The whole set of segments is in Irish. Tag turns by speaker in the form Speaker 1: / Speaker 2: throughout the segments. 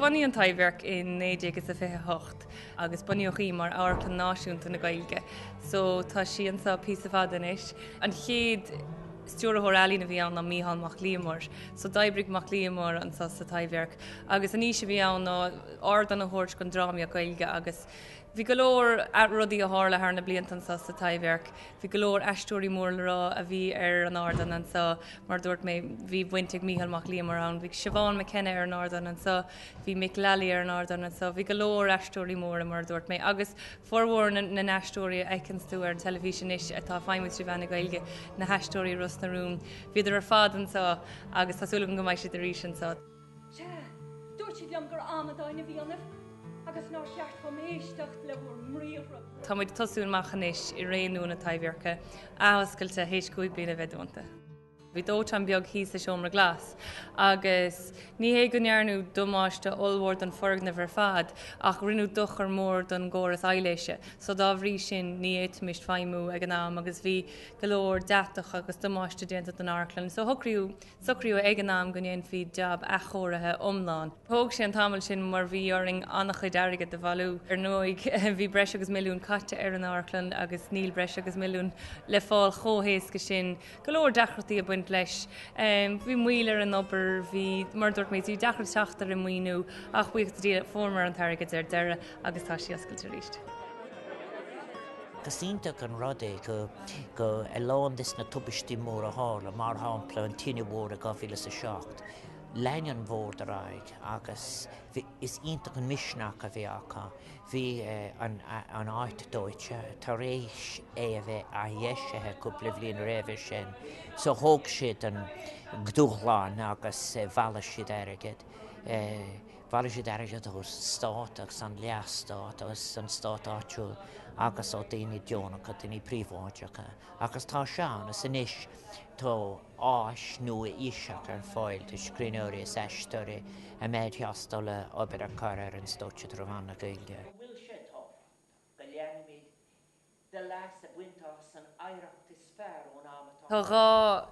Speaker 1: bunaí an taibhhearc in 1928 agus buíochaí mar áirclan náisiúnta na Gaeilge. So tá síon sa pí fadan is. An chéad stúr thorálí na bhí an na Mícheál Mac Liammór, so d'oibrigh Mac Liammór an sa taibhhearc. Agus an níos bhí an ná ardan na hort chun drámaí Gaeilge agus bhí go leor rudí a hála ar na bliantan sa taibhhearc. Bhí go leor eistúirí mór le rá a bhí ar an ardan an sa mar dúirt mé bhí buinteag Mícheál Mac Liammór an, bhí Siobhán McKenna ar an ardan an sa, bhí Mick Lally ar an ardan an sa, bhí go leor eistúirí mór a mar dúirt mé. Agus forhór na eistúirí eicintú ar an televísin is atá feimid si bhena Gaeilge na eistúirí Rus na Rún. Bhí ar fad an sa agus tásúla go maiid siad a rís an sa.
Speaker 2: Se, dúirt siad liom gur amadáin a bhíanamh. Agus ná seacht go méisteach le bhór mríomhra.
Speaker 1: Tá muid tosún machanis I réonú na taibhhearca áhascailte héis cúig bliana bheitúnta. Bhí dóit an beag hí sa seomra glas, agus ní hé go nearnú domáiste olmhór don forgna bhar fad, ach rinú duchar mór don ggóras eiléise, so dá bhrí sin ní éitimiist feimú ag an am, agus bhí go leor deach agus domáiste déanta don Airclan. So socríú ag an am go néon fí jab a chóirithe omláin. Thóg sé an tamil sin mar bhí oring annach chuid airige de bhú ar nóig bhí breis agus milliún caite ar an Airclan agus níl breis agus milliún le fáil chóhéas go sin go leor dechreachtaí a buint leis. Bhí muoilir an obair bhí mar dúirt méid bhí dechar seachtar i muoinú ach buíocht dí formar an targad ar deire agus tá sí oscailte ríist.
Speaker 3: Cosíntaach an rudé go elándis na tubistí mór a hála mar hápla an tíine mór a 2007. Lein mhór de raig agus is ionach an misneach a bhí acha. Bhí an áit dóite tar rééis é a bheith a dhéisethe cúpla bhbliain réimhir sin. So thóg siad an gdúchláin agus bhela siad airgid. Bhela siad airgid ó stát agus an leastát agus an stát áitiúil agus ó daoine deonacha daoine príomháideacha. Agus tá seán is inis tá áis nua íseach ar fáil tá scríneoirí is eisteoirí a méid heastála obair a cara ar an stóite tromhana Gaeilge. Bhfuil sé tá go leanimí de leas a buintás an éireacht is fearr ón amatá.
Speaker 1: Tá rá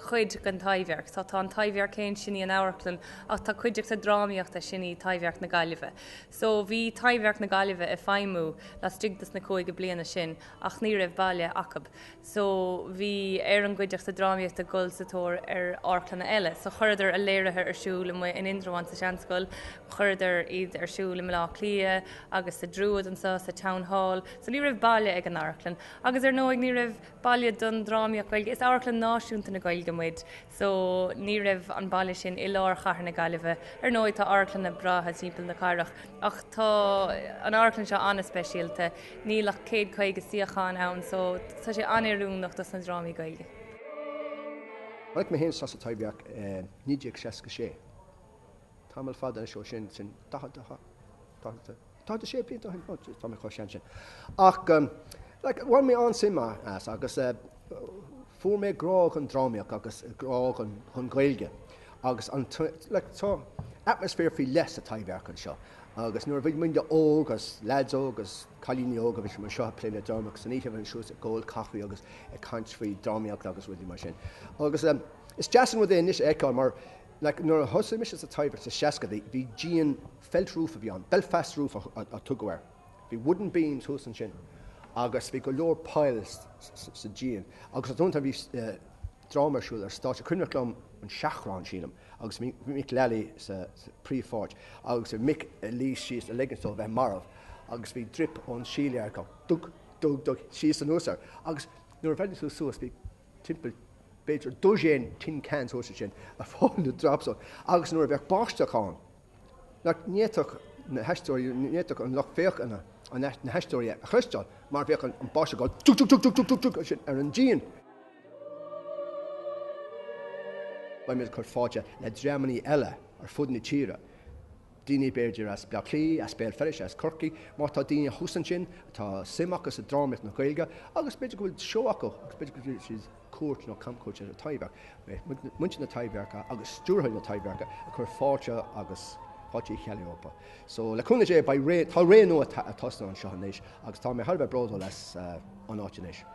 Speaker 1: chuid an taibhhearc, tá an taibhhearc céin sinní an Airclan ach tá chuideach sa drámaíocht a sinní taibhhearc na Gaillimhe. So bhí taibhhearc na Gaillimhe I feimú le stigtas na cóige bliana sin ach ní raibh baile acab. So bhí ar an gcuideach sa drámaíocht a gol satóir ar Airclanna eile. So chuidir a léirithe arsúil mu in Indrahain sa seanscoil, chuidir iad arsúil in Lá Clia agus sa Druid an sa Town Hall. So ní raibh baile ag an Airclan. Agus ar nóig ní raibh baile don drámaíocht Gaeilge. Is Airclan náisiúnta na Gaeilge muid, so ní raibh an baile sin I lár chathair na Gaillimhe ar nóid tá Airclan na bratha timpeall na Cairach ach tá an Airclan seo anna speisialta nílach 150 síocháin ann, so tá sé anarúnach das an drámaí Gaeilge.
Speaker 4: Like mé hen sa taibhhearc níideag seaca sé. Táil fada seo sin tá sé blian tá mé chu sin. Ach bhhail mé an simá agus fuair mé grág an drámaíoch agus grág an Gaeilge agus tá atmosfér fí les a taibhhearc an seo. Agus nuair bhíh muinde ógus, leadsó agus chalíní óga bhí mar seo pléile drámaach san níomh an siús a ggóil cachaí agus cant faoi drámaíocht agus bhfuil mar sin. Agus is deasan bh é níos eáil mar nuair a thosa mis a taibhhearc sa seaca bhí díon feltrúfa bhí an, Belfast rúf a tugair. Bhí wooden beams thuas an sin. Agus bhí go leor piles sa díon. Agus a dúnta bhí drámarsúil ar stáit a crunnelum an seachrán sínam, agus Mick Lally sa príomhfáid, agus Mick lís síos a legantó bheith marmh, agus bhí drip ón síle ar go dug síos an úsar. Agus nuair bheith tú suas bhí timpeall beidir dúséin tin cans thusa sin a fáil dropsó, agus nuair bheith báisteachán. Níoach na heistóirí, níoach an lech féoch na heistóirí a chluisteáil, mar bheith an báiste gáil tug sin ar an díon. Ba mé chuir fáte le dréamaí eile ar fud na tíre. Daoine beidir as Lá Clí, as Béal Ferris, as Corcaigh, má tá daoine thusan sin, tá simachas a drámaíocht na Gaeilge, agus beidir go bhfuil seo acu, agus beidir go bhfuil siad cuairt nó campcuairt ar a taibhhearc. Muinte na taibhhearca agus stúrthail na taibhhearca a chuir fáte agus fáte chealaíopa. So le cúna sé tá ré nó a tosna an seo hanéis, agus tá mé thar bheith bródó leis an áitinéis.